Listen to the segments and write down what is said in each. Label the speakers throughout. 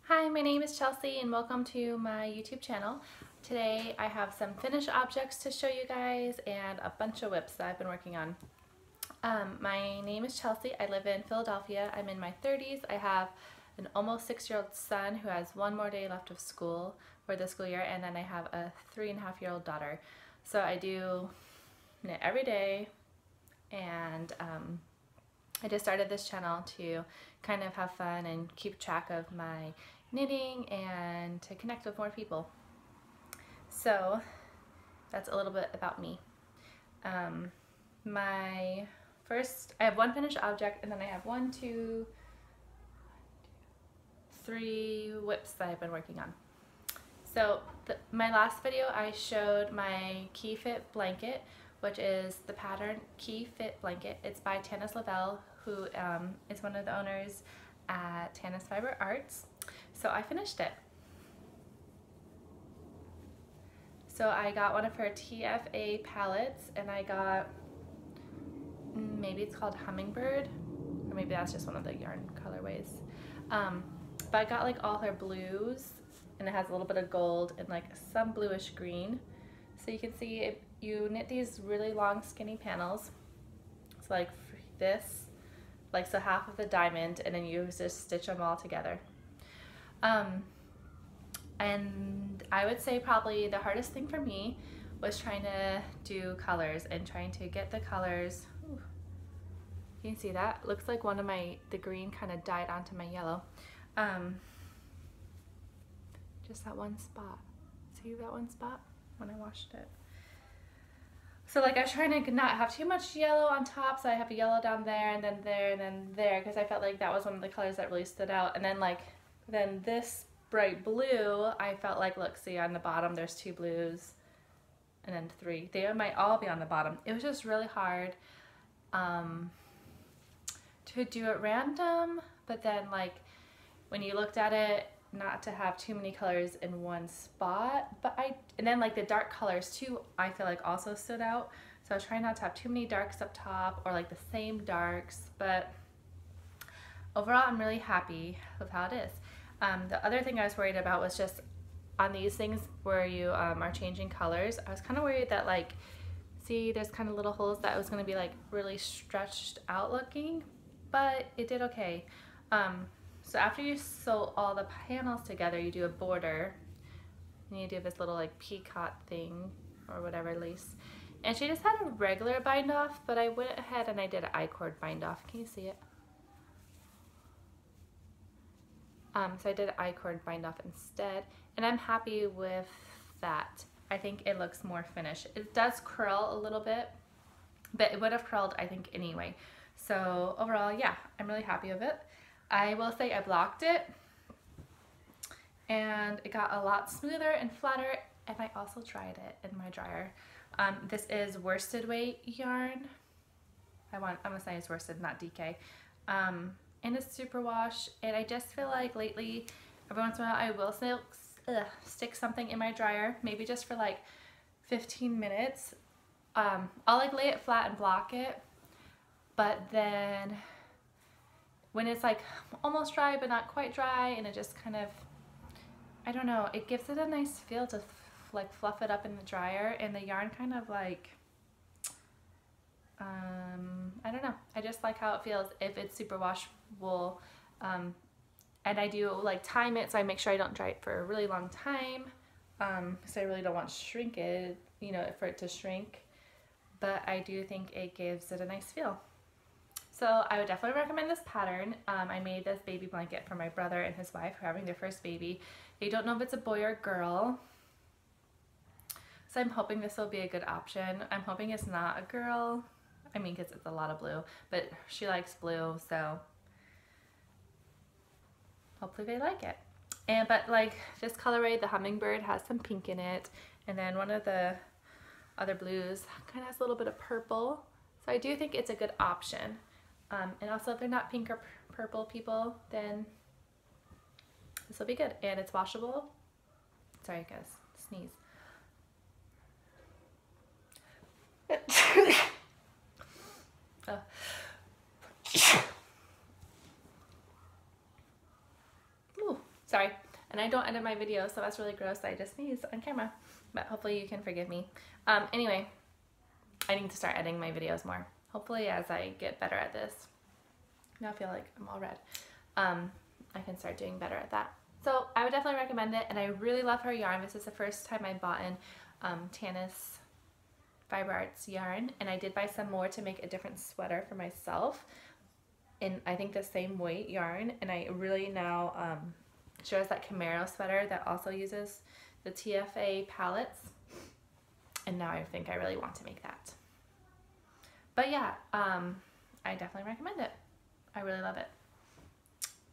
Speaker 1: Hi, my name is Chelsea and welcome to my YouTube channel. Today I have some finished objects to show you guys and a bunch of whips that I've been working on. My name is Chelsea. I live in Philadelphia. I'm in my 30s. I have an almost 6-year-old son who has one more day left of school for the school year, and then I have a 3.5-year-old daughter. So I do knit every day, and I just started this channel to kind of have fun and keep track of my knitting and to connect with more people. So that's a little bit about me. I have one finished object, and then I have 3 whips that I've been working on. So my last video I showed my Key Fit blanket, which is the pattern Key Fit blanket. It's by Tanis Lavelle, who is one of the owners at Tanis Fiber Arts. So I finished it. So I got one of her TFA palettes, and I got, maybe it's called Hummingbird, or maybe that's just one of the yarn colorways. But I got like all her blues, and it has a little bit of gold and like some bluish green. So you can see if you knit these really long skinny panels, it's like this, like so half of the diamond, and then you just stitch them all together. And I would say probably the hardest thing for me was trying to do colors and trying to get the colors. Ooh, you can see that? Looks like one of the green kind of dyed onto my yellow. Just that one spot. See that one spot when I washed it? So like I was trying to not have too much yellow on top, so I have a yellow down there and then there and then there, because I felt like that was one of the colors that really stood out. And then this bright blue, I felt like, look, see on the bottom there's 2 blues and then 3. They might all be on the bottom. It was just really hard to do it random, but then like when you looked at it, not to have too many colors in one spot, and then like the dark colors too, I feel like also stood out. So I was trying not to have too many darks up top or like the same darks, but overall I'm really happy with how it is. The other thing I was worried about was just on these things where you are changing colors, I was kind of worried that like, see there's kind of little holes, that it was going to be like really stretched out looking, but it did okay. So after you sew all the panels together, you do a border, and you do this little like peacock thing or whatever lace. And she just had a regular bind off, but I went ahead and I did an I-cord bind off. Can you see it? So I did an I-cord bind off instead, and I'm happy with that. I think it looks more finished. It does curl a little bit, but it would have curled I think anyway. So overall, yeah, I'm really happy with it. I will say I blocked it, and it got a lot smoother and flatter, and I also dried it in my dryer. This is worsted weight yarn. I'm gonna say it's worsted, not DK. And it's super wash, and I just feel like lately, every once in a while, I will stick something in my dryer, maybe just for like 15 minutes. I'll like lay it flat and block it, but then when it's like almost dry but not quite dry, and it just kind of, I don't know, it gives it a nice feel to like fluff it up in the dryer, and the yarn kind of like, I don't know, I just like how it feels if it's super wash wool. And I do like time it, so I make sure I don't dry it for a really long time, because I really don't want shrink it, you know, for it to shrink, but I do think it gives it a nice feel. So I would definitely recommend this pattern. I made this baby blanket for my brother and his wife who are having their first baby. They don't know if it's a boy or a girl, so I'm hoping this will be a good option. I'm hoping it's not a girl. I mean, because it's a lot of blue, but she likes blue, so hopefully they like it. But like this colorway, the Hummingbird, has some pink in it, and then one of the other blues kind of has a little bit of purple, so I do think it's a good option. And also, if they're not pink or purple people, then this will be good, and it's washable. Sorry guys, sneeze. Sorry. And I don't edit my videos, so that's really gross. I just sneezed on camera. But hopefully you can forgive me. Anyway, I need to start editing my videos more. Hopefully as I get better at this. Now I feel like I'm all red. I can start doing better at that. So I would definitely recommend it, and I really love her yarn. This is the first time I bought in Tanis Fiber Arts yarn, and I did buy some more to make a different sweater for myself in I think the same weight yarn, and I really now she has that Camaro sweater that also uses the TFA palettes, and now I think I really want to make that. But yeah, I definitely recommend it. I really love it.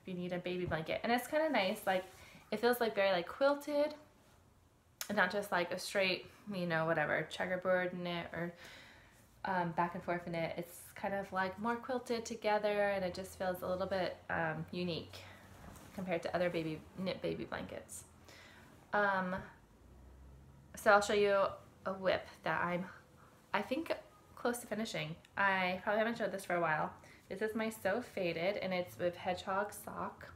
Speaker 1: If you need a baby blanket, and it's kind of nice, like it feels like very like quilted and not just like a straight, you know, whatever checkerboard knit or back and forth knit. It's kind of like more quilted together, and it just feels a little bit unique compared to other knit baby blankets. So I'll show you a whip that I think close to finishing. I probably haven't showed this for a while. This is my So Faded, and it's with hedgehog sock.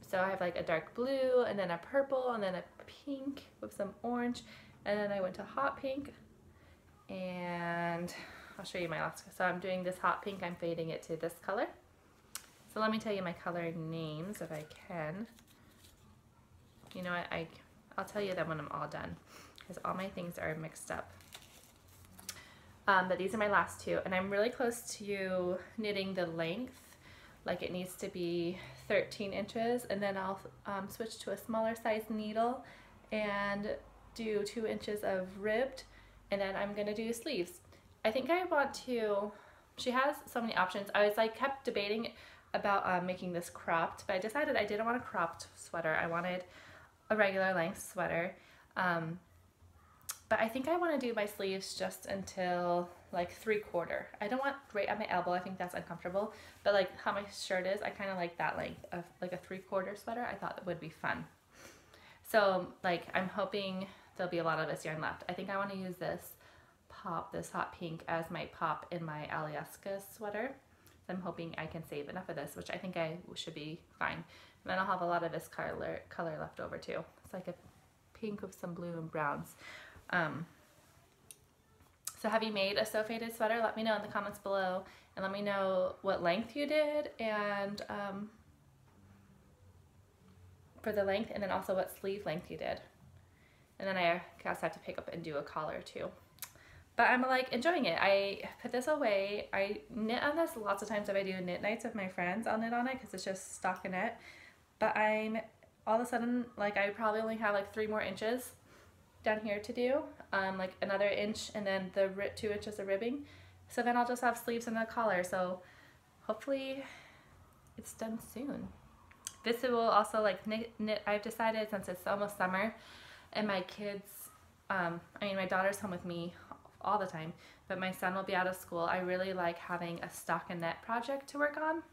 Speaker 1: So I have like a dark blue, and then a purple, and then a pink with some orange, and then I went to hot pink, and I'll show you my last. So I'm doing this hot pink, I'm fading it to this color. So let me tell you my color names if I can. You know what, I'll tell you them when I'm all done, because all my things are mixed up. But these are my last two, and I'm really close to knitting the length. Like it needs to be 13 inches, and then I'll switch to a smaller size needle and do 2 inches of ribbed, and then I'm gonna do sleeves. I think I want to, she has so many options. I was like kept debating about making this cropped, but I decided I didn't want a cropped sweater. I wanted a regular length sweater. But I think I want to do my sleeves just until like 3/4. I don't want right at my elbow. I think that's uncomfortable. But like how my shirt is, I kind of like that length of like a 3/4 sweater. I thought that would be fun. So like I'm hoping there'll be a lot of this yarn left. I think I want to use this hot pink as my pop in my Alyeska sweater. So I'm hoping I can save enough of this, which I think I should be fine. And then I'll have a lot of this color left over too. It's like a pink with some blue and browns. So have you made a So Faded sweater? Let me know in the comments below, and let me know what length you did, and for the length, and then also what sleeve length you did. And then I guess I have to pick up and do a collar too. But I'm like enjoying it. I put this away. I knit on this lots of times. If I do knit nights with my friends, I'll knit on it because it's just stockinette. But I'm all of a sudden like I probably only have like 3 more inches down here to do, like another inch, and then the 2 inches of ribbing. So then I'll just have sleeves and a collar. So hopefully it's done soon. This will also like knit. I've decided, since it's almost summer and my kids, I mean my daughter's home with me all the time, but my son will be out of school. I really like having a stockinette project to work on.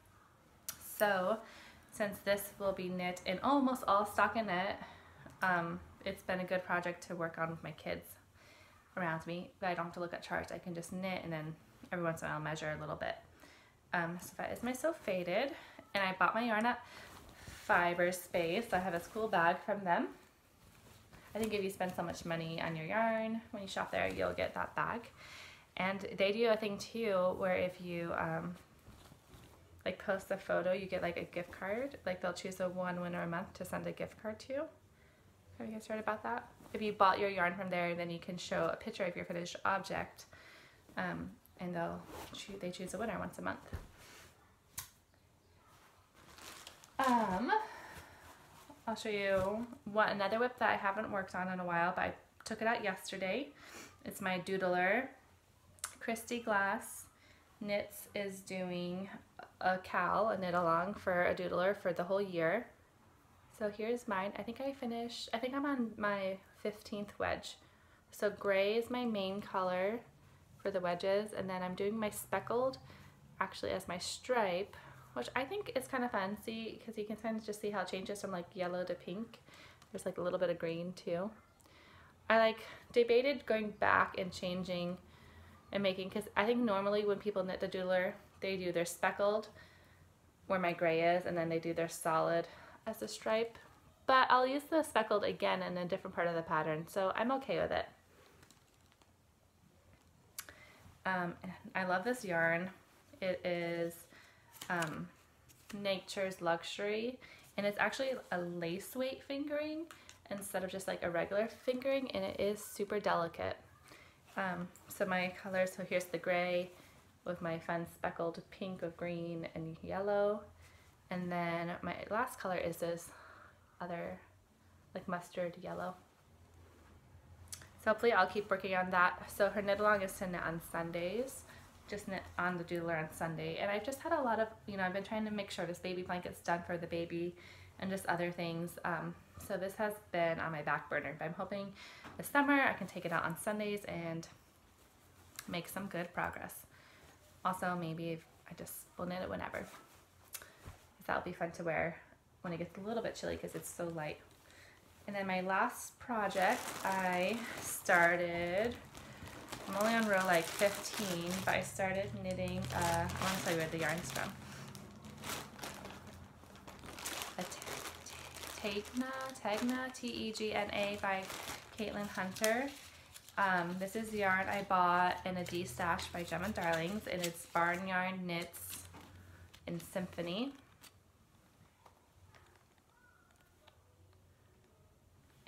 Speaker 1: So since this will be knit in almost all stockinette, it's been a good project to work on with my kids around me, but I don't have to look at charts. I can just knit, and then every once in a while measure a little bit. So that is my So Faded, and I bought my yarn at Fiber Space. I have a school bag from them. I think if you spend so much money on your yarn when you shop there, you'll get that bag. And they do a thing too where if you like post a photo, you get like a gift card. Like they'll choose one winner a month to send a gift card to. Have you guys heard about that? If you bought your yarn from there, then you can show a picture of your finished object, and they choose a winner once a month. I'll show you another whip that I haven't worked on in a while, but I took it out yesterday. It's my Doodler. Christy Glass Knits is doing a knit along for a Doodler for the whole year. So here's mine. I think I'm on my 15th wedge. So gray is my main color for the wedges, and then I'm doing my speckled actually as my stripe, which I think is kind of fun. See, because you can kind of just see how it changes from like yellow to pink. There's like a little bit of green too. I like debated going back and changing and making, because I think normally when people knit the Doodler, they do their speckled where my gray is, and then they do their solid as a stripe. but I'll use the speckled again in a different part of the pattern, so I'm okay with it. I love this yarn. It is Nature's Luxury, and it's actually a lace weight fingering instead of just like a regular fingering, and it is super delicate. So my colors, so here's the gray with my fun speckled pink with green and yellow, and then my last color is this other like mustard yellow. So hopefully I'll keep working on that. So her knit along is to knit on Sundays, just knit on the doodler on Sunday. And I've just had a lot of, you know, I've been trying to make sure this baby blanket's done for the baby and just other things. So this has been on my back burner, but I'm hoping this summer I can take it out on Sundays and make some good progress. Also, maybe I just will knit it whenever. That'll be fun to wear when it gets a little bit chilly because it's so light. And then my last project, I started, I'm only on row like 15, but I started knitting, I want to tell you where the yarn's from. Tegna, T-E-G-N-A by Caitlin Hunter. This is yarn I bought in a D-stash by Gem and Darlings, and it's Barn Yarn Knits in Symphony.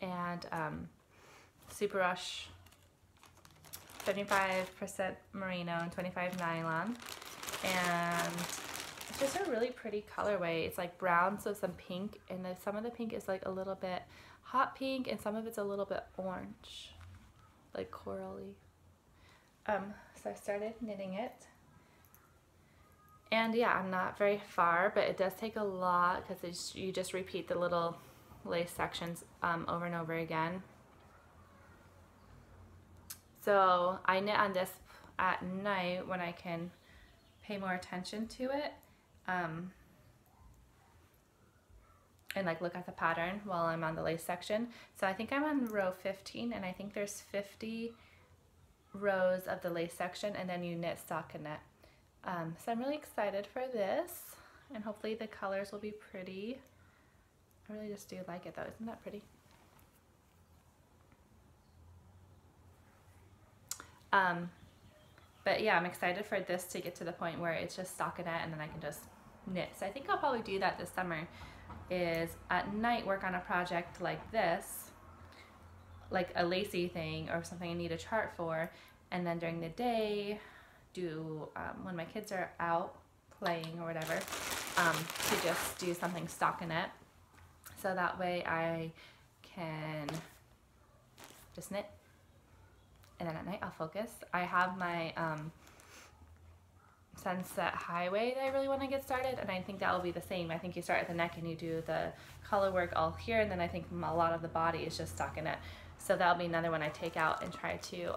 Speaker 1: And Super Rush, 75% merino and 25 nylon, and it's just a really pretty colorway. It's like brown, so some pink, and then some of the pink is like a little bit hot pink, and some of it's a little bit orange, like corally. So I started knitting it, and yeah, I'm not very far, but it does take a lot because you just repeat the little lace sections over and over again. So I knit on this at night when I can pay more attention to it and like look at the pattern while I'm on the lace section. So I think I'm on row 15, and I think there's 50 rows of the lace section, and then you knit stockinette. So I'm really excited for this, and hopefully the colors will be pretty. I really just do like it though. Isn't that pretty? But yeah, I'm excited for this to get to the point where it's just stockinette and then I can just knit. So I think I'll probably do that this summer, is at night work on a project like this, like a lacy thing or something I need a chart for, and then during the day do, when my kids are out playing or whatever, to just do something stockinette. So that way I can just knit, and then at night I'll focus. I have my Sunset Highway that I really want to get started, and I think that will be the same. I think you start at the neck and you do the color work all here, and then I think a lot of the body is just stockinette. So that'll be another one I take out and try to,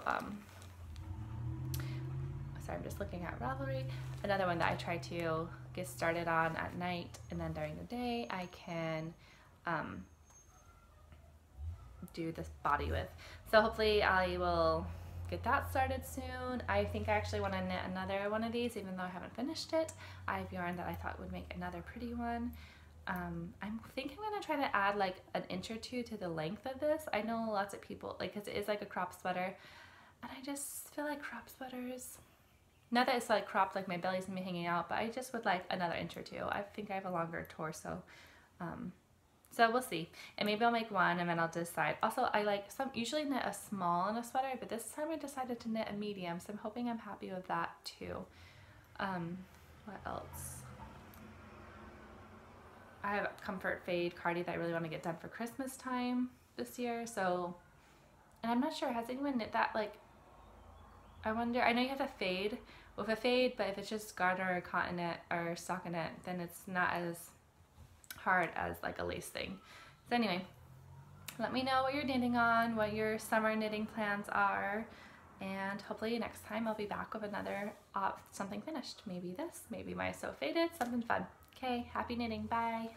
Speaker 1: sorry, I'm just looking at Ravelry. Another one that I try to get started on at night, and then during the day I can do this body with. So hopefully I will get that started soon. I think I actually want to knit another one of these, even though I haven't finished it. I have yarn that I thought would make another pretty one. I think I'm gonna try to add like an inch or two to the length of this. I know lots of people, like, because it is like a crop sweater, and I just feel like crop sweaters, not that it's like cropped like my belly's gonna be hanging out, but I just would like another inch or two. I think I have a longer torso. So we'll see, and maybe I'll make one and then I'll decide. Also, I like usually knit a small in a sweater, but this time I decided to knit a medium, so I'm hoping I'm happy with that too. What else? I have a Comfort Fade cardi that I really want to get done for Christmas time this year, so, and I'm not sure, has anyone knit that? Like, I wonder, I know you have a fade with a fade, but if it's just garter or cottonette or stockinette, then it's not as hard as like a lace thing. So anyway, let me know what you're knitting on, what your summer knitting plans are, and hopefully next time I'll be back with another something finished. Maybe this, maybe my So Faded, something fun. Okay, happy knitting, bye.